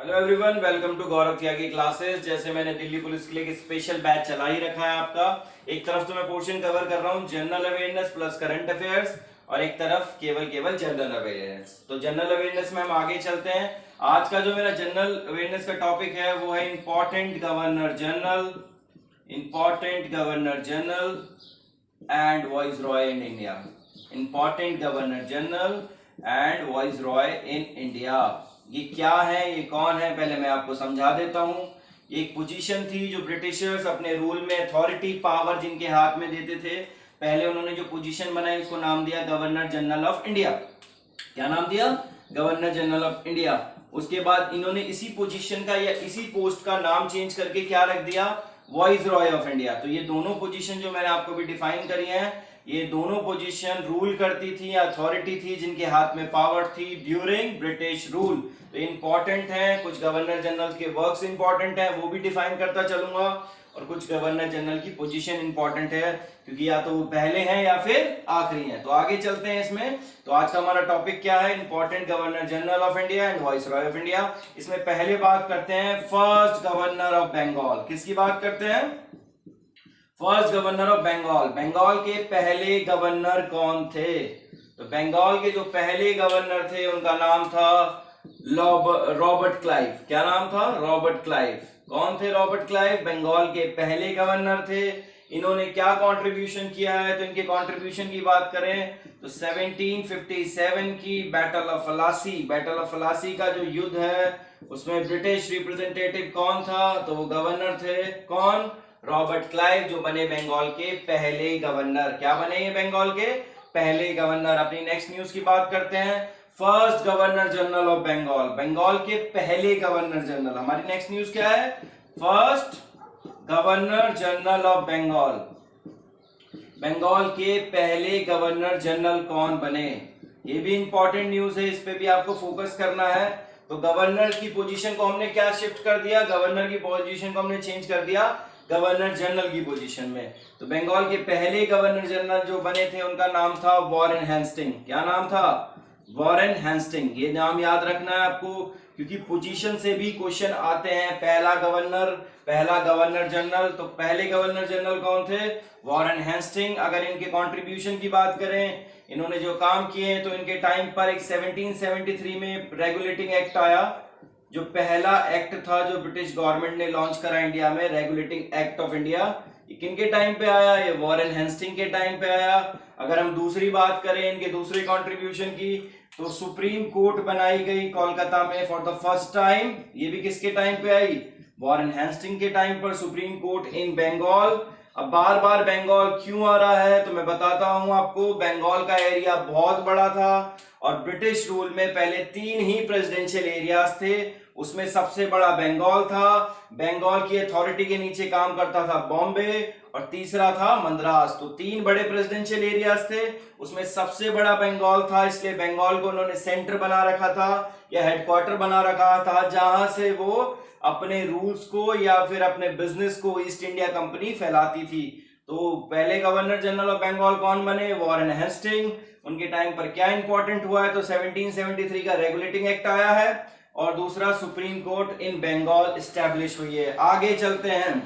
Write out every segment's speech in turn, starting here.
Hello everyone, welcome to Gaurav Tyagi classes. जैसे मैंने Delhi police के लिए एक स्पेशल बैच चला ही रखा है आपका। एक तरफ तो मैं पोर्शन कवर कर रहा हूँ general awareness plus current affairs, और एक तरफ केवल जनरल अवेयरनेस। तो जनरल अवेयरनेस में हम आगे चलते हैं। आज का जो मेरा जनरल अवेयरनेस का टॉपिक है वो है important governor general and voice Roy in India. Important governor general and voice Roy in India, ये क्या है, ये कौन है, पहले मैं आपको समझा देता हूं। ये एक पोजीशन थी जो ब्रिटिशर्स अपने रूल में अथॉरिटी पावर जिनके हाथ में देते थे। पहले उन्होंने जो पोजीशन बनाई उसको नाम दिया गवर्नर जनरल ऑफ इंडिया। क्या नाम दिया? Governor general of India. उसके बाद इन्होंने इसी पोजीशन का या इसी पोस्ट का नाम चेंज करके क्या रख दिया? Voice Roy of India. तो ये दोनों पोजीशन जो मैंने आपको भी डिफाइन करी है, ये दोनों पोजीशन रूल करती थी या अथॉरिटी थी जिनके हाथ में पावर थी ड्यूरिंग ब्रिटिश रूल। तो इंपॉर्टेंट है, कुछ गवर्नर जनरल के वर्क्स इंपॉर्टेंट है, वो भी डिफाइन करता चलूंगा, और कुछ गवर्नर जनरल की पोजीशन इंपॉर्टेंट है क्योंकि या तो वो पहले हैं या फिर आखिरी हैं। तो आगे चलते हैं इसमें। तो आज का हमारा टॉपिक क्या है? Important governor general of India and voice Roy of India. इसमें पहले बात करते हैं फर्स्ट गवर्नर ऑफ बंगाल। किसकी बात करते हैं? First governor of Bengal. Bengal के पहले गवर्नर कौन थे? तो बंगाल के जो पहले गवर्नर थे उनका नाम था रॉबर्ट क्लाइव। क्या नाम था? Robert Clive. कौन थे रॉबर्ट क्लाइव? बंगाल के पहले गवर्नर थे। इन्होंने क्या कंट्रीब्यूशन किया है? तो इनके कंट्रीब्यूशन की बात करें तो 1757 की बैटल ऑफ प्लासी का जो युद्ध है उसमें ब्रिटिश रिप्रेजेंटेटिव कौन था? तो वो गवर्नर थे। कौन? रॉबर्ट क्लाइव, जो बने बंगाल के पहले गवर्नर। क्या बने ये? बंगाल के पहले गवर्नर। अपनी नेक्स्ट न्यूज की बात करते हैं। First governor general of Bengal. Bengal के पहले गवर्नर जनरल। हमारी नेक्स्ट न्यूज क्या है? First governor general of Bengal. Bengal के पहले गवर्नर जनरल कौन बने? ये भी इंपॉर्टेंट न्यूज है, इस पे भी आपको फोकस करना है। तो गवर्नर की पोजीशन को हमने क्या शिफ्ट कर दिया? गवर्नर की पोजीशन को हमने चेंज कर दिया गवर्नर जनरल की पोजीशन में। तो बंगाल के पहले गवर्नर जनरल जो बने थे उनका नाम था वॉरेन हेस्टिंग। क्या नाम था? Warren Hastings. ये नाम याद रखना है आपको क्योंकि पोजीशन से भी क्वेश्चन आते हैं। पहला गवर्नर जनरल। तो पहले गवर्नर जनरल कौन थे? Warren Hastings. अगर इनके कंट्रीब्यूशन की बात करें, इन्होंने जो काम किए तो इनके टाइम पर एक 1773 में रेगुलेटिंग एक्ट आया, जो पहला एक्ट था जो ब्रिटिश गवर्नमेंट ने लॉन्च करा इंडिया में, रेगुलेटिंग एक्ट ऑफ इंडिया। किनके टाइम पे आया? ये वॉरेन हेस्टिंग के टाइम पे आया। अगर हम दूसरी बात करें इनके दूसरे कंट्रीब्यूशन की, तो सुप्रीम कोर्ट बनाई गई कोलकाता में फॉर द फर्स्ट टाइम। ये भी किसके टाइम पे आई? वॉरेन हेस्टिंग के टाइम पर सुप्रीम कोर्ट इन बंगाल। अब बार बार बंगाल क्यों आ रहा है तो मैं बताता हूं आपको। बंगाल का एरिया बहुत बड़ा था और ब्रिटिश रूल में पहले 3 ही प्रेसिडेंशियल एरियाज थे, उसमें सबसे बड़ा बंगाल था। बंगाल की अथॉरिटी के नीचे काम करता था बॉम्बे, और तीसरा था मद्रास। तो 3 बड़े प्रेसिडेंशियल एरियाज थे, उसमें सबसे बड़ा बंगाल था। इसलिए बंगाल को उन्होंने सेंटर बना रखा था या हेडक्वार्टर बना रखा था, जहां से वो अपने रूल्स को या फिर अपने बिजनेस को ईस्ट इंडिया कंपनी फैलाती थी। तो पहले गवर्नर जनरल ऑफ बंगाल कौन बने? Warren Hasting. उनके टाइम पर क्या इंपॉर्टेंट हुआ है? तो 1773 का रेगुलेटिंग एक्ट आया है, और दूसरा सुप्रीम कोर्ट इन बंगाल स्टैब्लिश हुई है। आगे चलते हैं।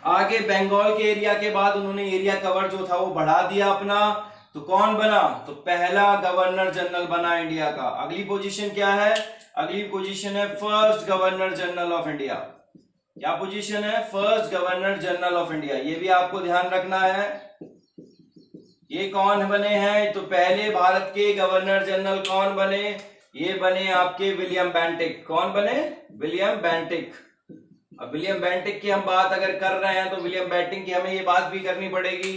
आगे बंगाल के एरिया के बाद उन्होंने एरिया कवर जो था वो बढ़ा दिया अपना। तो कौन बना? तो पहला गवर्नर जनरल बना इंडिया का। अगली पोजीशन क्या है? अगली पोजीशन है first governor general of India. क्या पोजीशन है? First governor general of India. ये भी आपको ध्यान रखना है। ये कौन बने हैं? तो पहले भारत के गवर्नर जनरल कौन बने? ये बने आपके विलियम बेंटिक। कौन बने? William Bentinck. अब विलियम बेंटिक की हम बात अगर कर रहे हैं तो विलियम बेंटिक की हमें ये बात भी करनी पड़ेगी।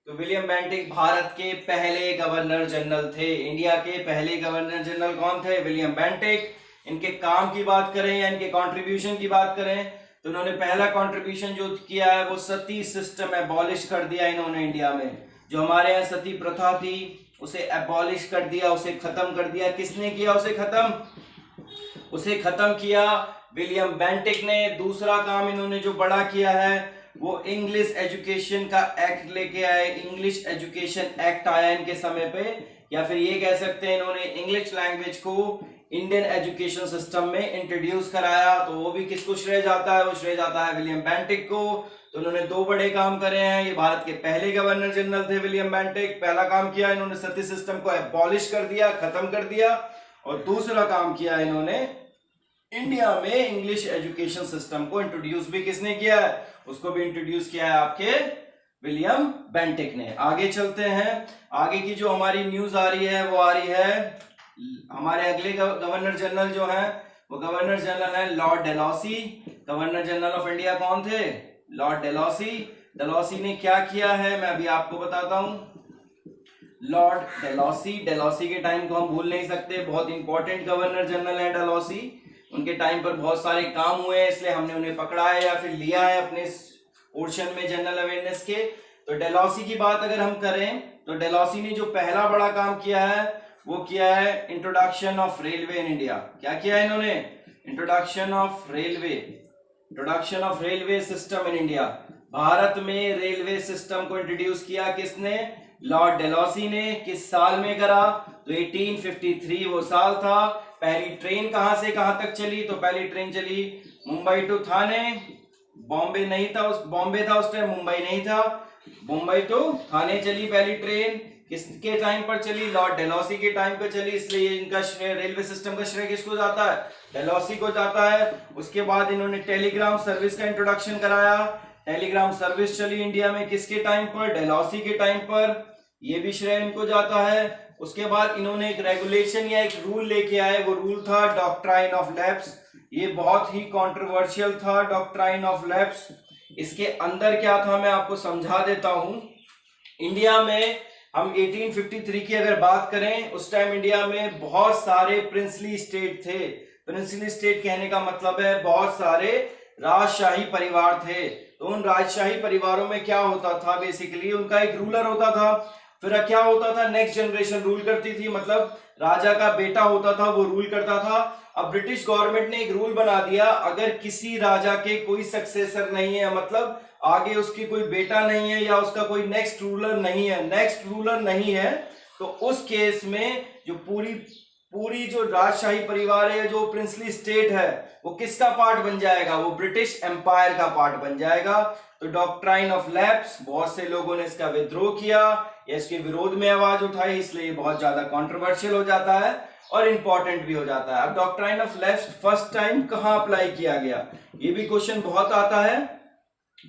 तो विलियम बेंटिक भारत के पहले गवर्नर जनरल थे। इंडिया के पहले गवर्नर जनरल कौन थे? William Bentinck. इनके काम की बात करें या इनके कंट्रीब्यूशन की बात करें तो इन्होंने पहला कंट्रीब्यूशन जो किया है वो सती सिस्टम एबॉलिश कर दिया इन्होंने इंडिया में। जो हमारे यहाँ सती प्रथा थी उसे एबॉलिश कर दिया, उसे खत्म कर दिया। किसने किया उसे खत्म? उसे खत्म किया विलियम बेंटिक ने। दूसरा काम इन्होंने जो बड़ा किया है वो इंग्लिश एजुकेशन का एक्ट लेके आए। इंग्लिश एजुकेशन एक्ट आया इनके समय पे या फिर ये कह सकते हैं इन्होंने इंग्लिश लैंग्वेज को इंडियन एजुकेशन सिस्टम में इंट्रोड्यूस कराया। तो वो भी किसको श्रेय जाता है? वो श्रेय जाता है विलियम बेंटिक को। तो उन्होंने दो बड़े काम करे हैं। ये भारत के पहले गवर्नर जनरल थे विलियम बेंटिक। पहला काम किया इन्होंने सती सिस्टम को एबॉलिश कर दिया, खत्म कर दिया। और दूसरा काम किया इन्होंने इंडिया में इंग्लिश एजुकेशन सिस्टम को इंट्रोड्यूस भी किसने किया है? उसको भी इंट्रोड्यूस किया है आपके विलियम बेंटिक ने। आगे चलते हैं। आगे की जो हमारी न्यूज आ रही है वो आ रही है, हमारे अगले गवर्नर जनरल जो है वो गवर्नर जनरल है lord Dalhousie. Governor general of India कौन थे? लॉर्ड डेलहौसी। डेलहौसी ने क्या किया है मैं अभी आपको बताता हूं। लॉर्ड डेलहौसी, डेलहौसी के टाइम को हम भूल नहीं सकते, बहुत इंपॉर्टेंट गवर्नर जनरल है डेलहौसी। उनके टाइम पर बहुत सारे काम हुए हैं, इसलिए हमने उन्हें पकड़ा है या फिर लिया है अपने पोर्शन में जनरल अवेयरनेस के। तो डेलहौसी की बात अगर हम करें तो डेलहौसी ने जो पहला बड़ा काम किया है वो किया है introduction of railway in India. क्या किया है इन्होंने? Introduction of railway system in India. Bharat में रेलवे सिस्टम को इंट्रोड्यूस किया किसने? लॉर्ड डेलहौसी ने। किस साल में करा? तो 1853 वो साल था। पहली ट्रेन कहां से कहां तक चली? तो पहली ट्रेन चली मुंबई टू थाने। बॉम्बे नहीं था, बॉम्बे था उस टाइम, मुंबई नहीं था। मुंबई टू थाने चली पहली ट्रेन। किसके टाइम पर चली? लॉर्ड डेलहौसी के टाइम पर चली, इसलिए इनका श्रेय, रेलवे सिस्टम का श्रेय किसको जाता है? डेलहौसी को जाता है। उसके बाद इन्होंने टेलीग्राम सर्विस का इंट्रोडक्शन कराया। टेलीग्राम सर्विस चली इंडिया में किसके टाइम पर? डेलहौसी के टाइम पर, ये भी श्रेय इनको जाता है। उसके बाद इन्होंने एक रेगुलेशन या एक रूल लेके आए, वो रूल था डॉक्ट्राइन ऑफ लैप्स। ये बहुत ही कंट्रोवर्शियल था डॉक्ट्राइन ऑफ लैप्स। इसके अंदर क्या था मैं आपको समझा देता हूं। इंडिया में हम 1853 की अगर बात करें, उस टाइम इंडिया में बहुत सारे प्रिंसली स्टेट थे। प्रिंसली स्टेट कहने का मतलब है बहुत सारे राजशाही परिवार थे। तो उन राजशाही परिवारों में क्या होता था? बेसिकली उनका एक रूलर होता था, फिर क्या होता था? नेक्स्ट जनरेशन रूल करती थी, मतलब राजा का बेटा होता था वो रूल करता था। अब ब्रिटिश गवर्नमेंट ने एक रूल बना दिया, अगर किसी राजा के कोई सक्सेसर नहीं है, मतलब आगे उसकी कोई बेटा नहीं है या उसका कोई नेक्स्ट रूलर नहीं है, तो उस केस में जो पूरी जो राजशाही परिवार है, जो प्रिंसली स्टेट है, वो किसका पार्ट बन जाएगा? वो ब्रिटिश एम्पायर का पार्ट बन जाएगा। तो डॉक्ट्राइन ऑफ लैप्स, बहुत से लोगों ने इसका विद्रोह किया या इसके विरोध में आवाज उठाई, इसलिए ये बहुत ज्यादा कंट्रोवर्शियल हो जाता है और इंपॉर्टेंट भी हो जाता है। अब doctrine of lapse first time कहां अप्लाई किया गया? ये भी क्वेश्चन बहुत आता है।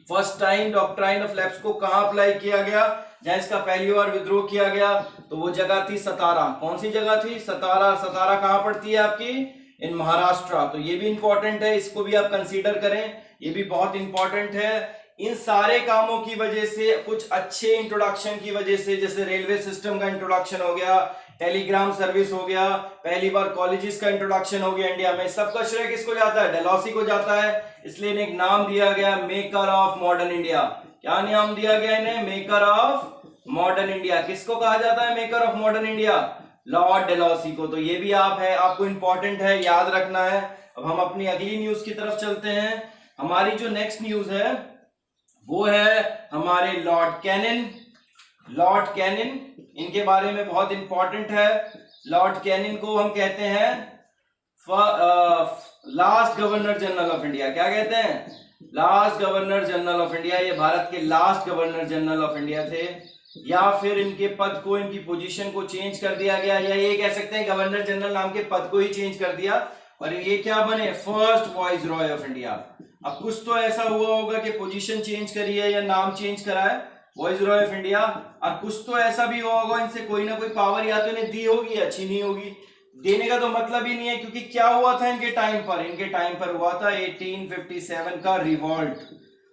First time doctrine of lapse को कहां अप्लाई किया गया? जहां इसका पहली बार विद्रोह किया गया, तो वो जगह थी सतारा। कौन सी जगह थी? सतारा। सतारा कहां पड़ती है आपकी? इन महाराष्ट्र। तो ये भी इंपॉर्टेंट है, इसको भी आप कंसीडर करें, ये भी बहुत इंपॉर्टेंट है। इन सारे कामों की वजह से, कुछ अच्छे इंट्रोडक्शन की वजह से, जैसे रेलवे सिस्टम का इंट्रोडक्शन हो गया, टेलीग्राम सर्विस हो गया, पहली बार कॉलेजेस का इंट्रोडक्शन हो गया इंडिया में, सबका श्रेय किसको जाता है? डेलहौसी को जाता है। इसलिए इन्हें एक नाम दिया गया मेकर ऑफ मॉडर्न इंडिया। क्या नाम दिया गया इन्हें? Maker of modern India. किसको कहा जाता है maker of modern India? Lord Dalhousie को। तो ये भी आपको इंपॉर्टेंट है, याद रखना है। अब हम अपनी अगली न्यूज की तरफ चलते हैं। हमारी जो नेक्स्ट न्यूज है वो है हमारे लॉर्ड कैनिन। लॉर्ड कैनिन, इनके बारे में बहुत इंपॉर्टेंट है। लॉर्ड कैनिन को हम कहते हैं last governor general of India. क्या कहते हैं? Last governor general of India. ये भारत के last governor general of India थे, या फिर इनके पद को, इनकी पोजीशन को चेंज कर दिया गया, या ये कह सकते हैं गवर्नर जनरल नाम के पद को ही चेंज कर दिया और ये क्या बने? First vice Roy of India. अब कुछ तो ऐसा हुआ होगा कि पोजीशन चेंज करी है या नाम चेंज करा है, वाइस रॉय ऑफ इंडिया। और कुछ तो ऐसा भी हुआ होगा, इनसे कोई ना कोई पावर या तो इन्हें दी होगी या छीनी होगी। देने का तो मतलब ही नहीं है, क्योंकि क्या हुआ था इनके टाइम पर? इनके टाइम पर हुआ था 1857 का रिवॉल्ट।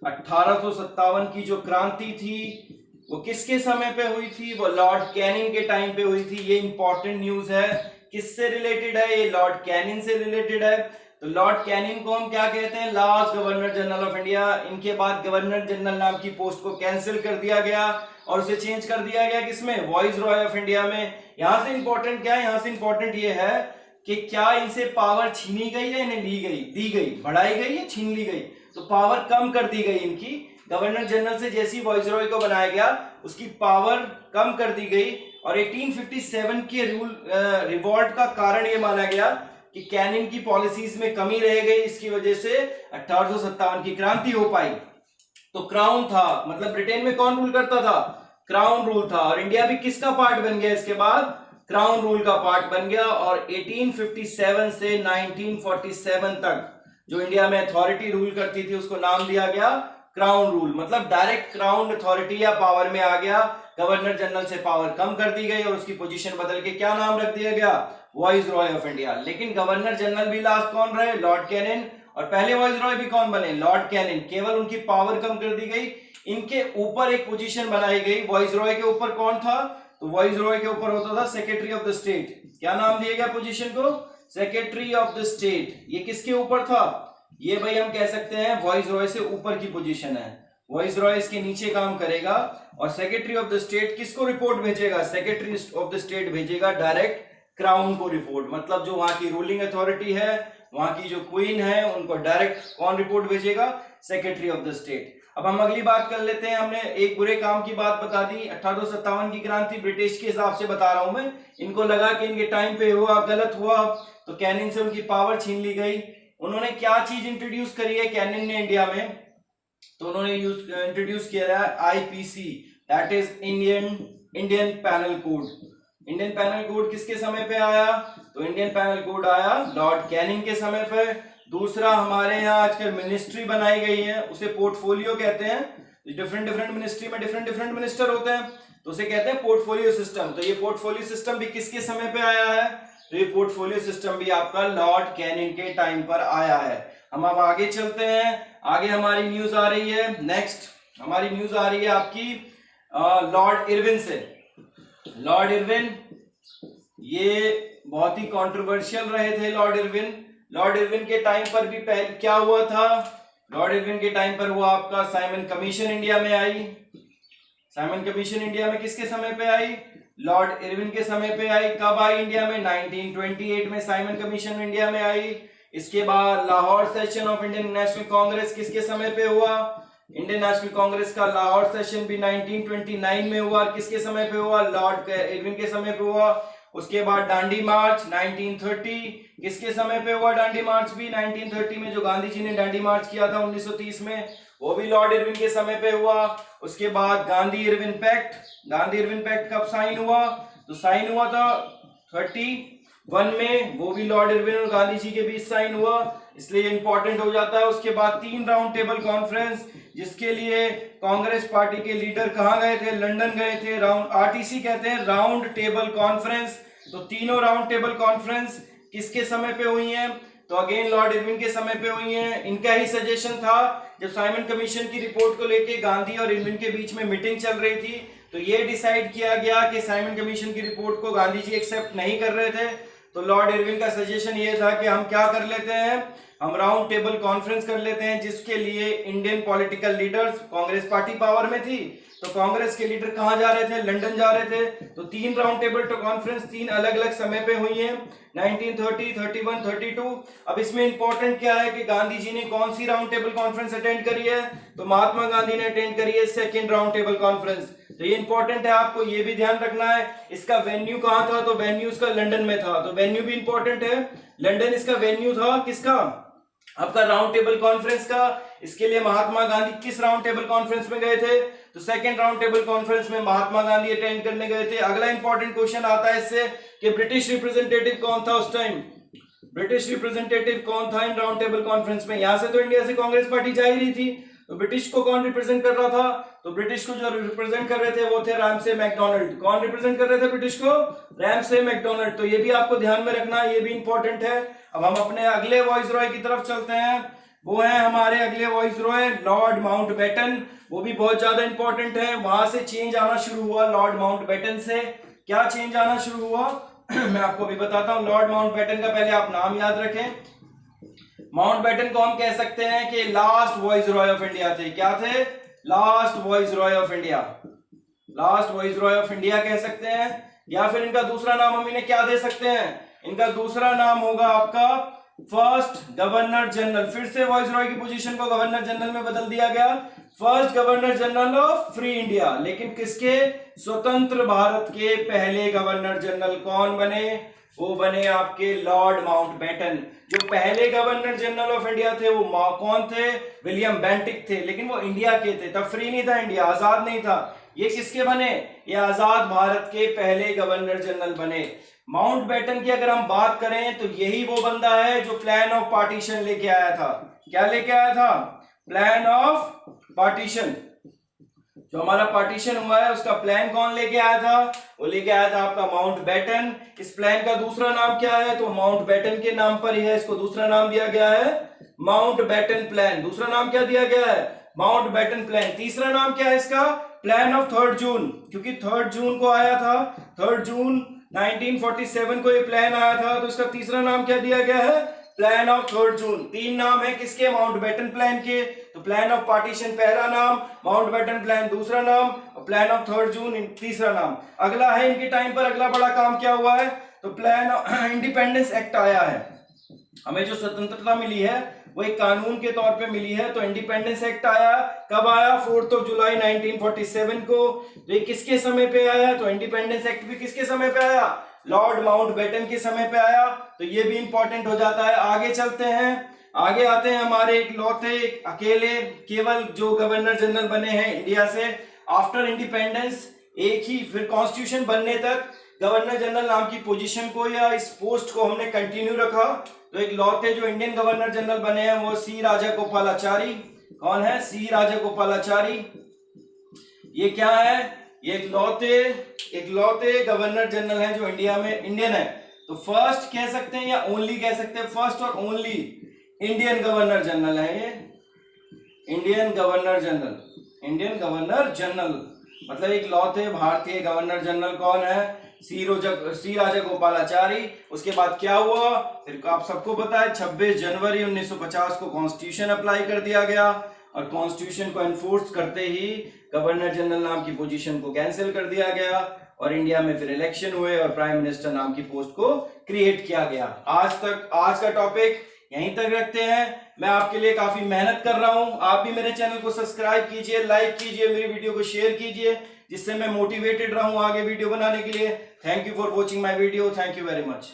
1857 की जो क्रांति थी वो किसके समय पे हुई थी? वो लॉर्ड कैनिंग के टाइम पे हुई थी। ये इंपॉर्टेंट न्यूज है। किससे रिलेटेड है? ये लॉर्ड कैनिंग से रिलेटेड है। तो लॉर्ड कैनिंग को हम क्या कहते हैं? Last governor general of India. इनके बाद गवर्नर जनरल नाम की पोस्ट को कैंसिल कर दिया गया और उसे चेंज कर दिया गया किसमें? वाइस रॉय ऑफ इंडिया में। यहां से इंपॉर्टेंट क्या है? यहां से इंपॉर्टेंट ये है कि क्या इनसे पावर छीनी गई या इन्हें ली गई, दी गई, बढ़ाई गई या छीन ली गई? तो पावर कम कर दी गई इनकी। गवर्नर जनरल से जैसे ही वाइसरॉय को बनाया गया उसकी पावर कम कर दी गई और 1857 के रिवॉल्ट का कारण यह माना गया कि कैनिंग की पॉलिसीज में कमी रह गई, इसकी वजह से 1857 की क्रांति हो पाई। तो क्राउन था, मतलब ब्रिटेन में कौन रूल करता था? क्राउन रूल था, और इंडिया भी किसका पार्ट बन गया इसके बाद? क्राउन रूल का पार्ट बन गया। और 1857 से 1947 तक जो इंडिया में अथॉरिटी रूल करती थी उसको नाम दिया गया क्राउन रूल, मतलब डायरेक्ट क्राउन अथॉरिटी या पावर में आ गया। गवर्नर जनरल से पावर कम कर दी गई और उसकी पोजीशन बदल के क्या नाम रख दिया गया? Viceroy of India. लेकिन गवर्नर जनरल भी लास्ट कौन रहे? Lord Canning. और पहले वाइसरॉय भी कौन बने? Lord Canning. केवल उनकी पावर कम कर दी गई, इनके ऊपर एक पोजीशन बनाई गई। वाइसरॉय के ऊपर कौन था? तो वाइसरॉय के ऊपर होता था सेक्रेटरी ऑफ द स्टेट। क्या नाम दिया गया पोजीशन को? Secretary of the state. ये किसके ऊपर था? ये भाई हम कह सकते हैं वाइसरॉय से ऊपर की पोजीशन है। वाइसरॉय इसके नीचे काम करेगा और सेक्रेटरी ऑफ द स्टेट किसको रिपोर्ट भेजेगा? सेक्रेटरी ऑफ द स्टेट भेजेगा डायरेक्ट क्राउन को रिपोर्ट, मतलब जो वहां की रूलिंग अथॉरिटी है, वहां की जो क्वीन है, उनको डायरेक्ट कौन रिपोर्ट भेजेगा? Secretary of the state. अब हम अगली बात कर लेते हैं। हमने एक बुरे काम की बात बता दी, 1857 की क्रांति ब्रिटिश के हिसाब से बता रहा हूं मैं। इनको लगा कि इनके टाइम पे हुआ, गलत हुआ, तो कैनिंग से उनकी पावर छीन ली गई। उन्होंने क्या चीज इंट्रोड्यूस करी है कैनिंग ने इंडिया में? तो उन्होंने इंट्रोड्यूस किया है IPC, that is Indian panel code. Indian panel code किसके समय पे आया? तो इंडियन पैनल कोड आया लॉर्ड कैनिंग के समय पे। दूसरा, हमारे यहाँ आजकल मिनिस्ट्री बनाई गई है, उसे पोर्टफोलियो कहते हैं। डिफरेंट मिनिस्ट्री में डिफरेंट मिनिस्टर होते हैं, तो उसे कहते हैं पोर्टफोलियो सिस्टम। तो ये पोर्टफोलियो सिस्टम भी किसके समय पे आया है? तो ये पोर्टफोलियो सिस्टम भी आपका लॉर्ड कैनिंग के टाइम पर आया है। हम अब आगे चलते हैं। आगे हमारी न्यूज आ रही है, नेक्स्ट हमारी न्यूज आ रही है आपकी लॉर्ड इरविन से। लॉर्ड इरविन ये बहुत ही कंट्रोवर्शियल रहे थे। लॉर्ड इरविन के टाइम पर भी पहले क्या हुआ था? लॉर्ड इरविन के टाइम पर हुआ आपका साइमन कमीशन इंडिया में आई। साइमन कमीशन इंडिया में किसके समय पे आई? लॉर्ड इरविन के समय पे आई। कब आई इंडिया में? 1928 में साइमन कमीशन इंडिया में आई। इसके बाद Lahore session of Indian national Congress किसके समय पे हुआ? इंडियन नेशनल कांग्रेस का लाहौर सेशन भी 1929 में हुआ। किसके समय पे हुआ? लॉर्ड इरविन के समय पे हुआ। उसके बाद दांडी मार्च 1930 किसके समय पे हुआ? दांडी मार्च भी 1930 में, जो गांधी जी ने दांडी मार्च किया था 1930 में, वो भी लॉर्ड इरविन के समय पे हुआ। उसके बाद गांधी इरविन पैक्ट कब साइन हुआ? तो साइन हुआ था 31 में, वो भी लॉर्ड इरविन और गांधी जी के बीच साइन हुआ, इसलिए इंपॉर्टेंट हो जाता है। उसके बाद 3 राउंड टेबल कॉन्फ्रेंस, जिसके लिए कांग्रेस पार्टी के लीडर कहां गए थे? लंदन गए थे। राउंड आरटीसी कहते हैं, राउंड टेबल कॉन्फ्रेंस। तो तीनों राउंड टेबल कॉन्फ्रेंस किसके समय पे हुई हैं? तो अगेन लॉर्ड इरविन के समय पे हुई हैं। इनका ही सजेशन था, जब साइमन कमीशन की रिपोर्ट को लेके गांधी और इरविन के बीच में मीटिंग चल रही थी, तो ये डिसाइड किया गया कि साइमन कमीशन की रिपोर्ट को गांधी जी एक्सेप्ट नहीं कर रहे थे। तो लॉर्ड इरविन का सजेशन ये था कि हम क्या कर लेते हैं, हम राउंड टेबल कॉन्फ्रेंस कर लेते हैं, जिसके लिए Indian political leaders, Congress party power में थी, तो कांग्रेस के लीडर कहां जा रहे थे? लंदन जा रहे थे। तो 3 राउंड टेबल कॉन्फ्रेंस 3 अलग अलग समय पे हुई हैं, 1930, 31, 32। अब इसमें इंपॉर्टेंट क्या है कि गांधी जी ने कौन सी राउंड टेबल कॉन्फ्रेंस अटेंड करी है? तो महात्मा गांधी ने अटेंड करी है सेकेंड राउंड टेबल कॉन्फ्रेंस। तो ये इंपॉर्टेंट है, आपको ये भी ध्यान रखना है। इसका वेन्यू कहां था? तो वेन्यू इसका लंदन में था, तो वेन्यू भी इंपॉर्टेंट है। लंदन इसका वेन्यू था, किसका? आपका राउंड टेबल कॉन्फ्रेंस का। इसके लिए महात्मा गांधी किस राउंड टेबल कॉन्फ्रेंस में गए थे? तो सेकंड राउंड टेबल कॉन्फ्रेंस में महात्मा गांधी अटेंड करने गए थे। अगला इंपॉर्टेंट क्वेश्चन आता है इससे कि ब्रिटिश रिप्रेजेंटेटिव कौन था उस टाइम? ब्रिटिश रिप्रेजेंटेटिव कौन था इन राउंड टेबल कॉन्फ्रेंस में? यहां से तो इंडिया से कांग्रेस पार्टी जा ही रही थी, तो ब्रिटिश को कौन रिप्रेजेंट कर रहा था? तो ब्रिटिश को जो रिप्रेजेंट कर रहे थे वो थे रैमसे मैकडोनाल्ड। कौन रिप्रेजेंट कर रहे थे ब्रिटिश को? Ramsay MacDonald. तो ये भी आपको ध्यान में रखना है, ये भी इंपॉर्टेंट है। अब हम अपने अगले वाइसरॉय की तरफ चलते हैं। वो है हमारे अगले वाइसरॉय लॉर्ड माउंटबेटन। वो भी बहुत ज्यादा इंपॉर्टेंट है। वहां से चेंज आना शुरू हुआ लॉर्ड माउंटबेटन से। क्या चेंज आना शुरू हुआ मैं आपको भी बताता हूं। लॉर्ड माउंटबेटन का पहले आप नाम याद रखें। माउंटबेटन को हम कह सकते हैं कि लास्ट वाइसरॉय ऑफ इंडिया थे। क्या थे? Last viceroy of India. Last viceroy of India कह सकते हैं, या फिर इनका दूसरा नाम हम इन्हें क्या दे सकते हैं? इनका दूसरा नाम होगा आपका फर्स्ट गवर्नर जनरल। फिर से वाइसरॉय की पोजीशन को गवर्नर जनरल में बदल दिया गया, first governor general of free India. लेकिन किसके? स्वतंत्र भारत के पहले गवर्नर जनरल कौन बने? वो बने आपके लॉर्ड माउंटबेटन। जो पहले गवर्नर जनरल ऑफ इंडिया थे वो कौन थे? विलियम बेंटिक थे। लेकिन वो इंडिया के थे, तब फ्री नहीं था इंडिया, आजाद नहीं था। ये किसके बने? ये आजाद भारत के पहले गवर्नर जनरल बने। माउंटबेटन की अगर हम बात करें तो यही वो बंदा है जो प्लान ऑफ पार्टीशन लेके आया था। क्या लेके आया था? Plan of partition. जो हमारा पार्टीशन हुआ है उसका प्लान कौन लेके आया था? वो लेके आया था आपका माउंटबेटन। इस प्लान का दूसरा नाम क्या है? तो माउंटबेटन के नाम पर ही है, इसको दूसरा नाम दिया गया है माउंटबेटन प्लान। दूसरा नाम क्या दिया गया है? Mountbatten plan. तीसरा नाम क्या है इसका? प्लान ऑफ 3 जून, क्योंकि 3 जून को आया था, 3 जून 1947 को ये प्लान आया था, तो इसका तीसरा नाम क्या दिया गया है? प्लान ऑफ 3 जून। 3 नाम है किसके? माउंटबेटन प्लान के। तो प्लान ऑफ पार्टीशन पहला नाम, माउंटबेटन प्लान दूसरा नाम, और प्लान ऑफ 3 जून तीसरा नाम। अगला है इनके टाइम पर अगला बड़ा काम क्या हुआ है? तो प्लान इंडिपेंडेंस एक्ट आया है। हमें जो स्वतंत्रता मिली है वो एक कानून के तौर पे मिली है। तो इंडिपेंडेंस एक्ट आया, कब आया? 4 जुलाई 1947 को। तो ये किसके समय पे आया? तो इंडिपेंडेंस एक्ट भी किसके समय पे आया? लॉर्ड माउंटबेटन के समय पे आया। तो ये भी इंपॉर्टेंट हो जाता है। आगे चलते हैं, आगे आते हैं हमारे इकलौते अकेले केवल जो गवर्नर जनरल बने हैं इंडिया से आफ्टर इंडिपेंडेंस, एक ही, फिर कॉन्स्टिट्यूशन बनने तक गवर्नर जनरल नाम की पोजीशन को या इस पोस्ट को हमने कंटिन्यू रखा। तो एक लौते जो इंडियन गवर्नर जनरल बने हैं वो सी राजागोपालाचारी। कौन है? सी राजागोपालाचारी। ये क्या है? ये इकलौते गवर्नर जनरल हैं जो इंडिया में इंडियन है। तो फर्स्ट कह सकते हैं या ओनली कह सकते हैं, फर्स्ट और ओनली इंडियन गवर्नर जनरल है ये। इंडियन गवर्नर जनरल मतलब इकलौते भारतीय गवर्नर जनरल कौन है? सी राजागोपालाचारी। उसके बाद क्या हुआ? फिर आप सबको पता है 26 जनवरी 1950 को कॉन्स्टिट्यूशन अप्लाई कर दिया गया, और कॉन्स्टिट्यूशन को एनफोर्स करते ही गवर्नर जनरल नाम की पोजीशन को कैंसिल कर दिया गया, और इंडिया में फिर इलेक्शन हुए और प्राइम मिनिस्टर नाम की पोस्ट को क्रिएट किया गया। आज का टॉपिक यहीं तक रखते हैं। मैं आपके लिए काफी मेहनत कर रहा हूं। आप भी मेरे चैनल को सब्सक्राइब कीजिए, लाइक कीजिए, मेरी वीडियो को शेयर कीजिए, जिससे मैं मोटिवेटेड रहूं आगे वीडियो बनाने के लिए। Thank you for watching my video. Thank you very much.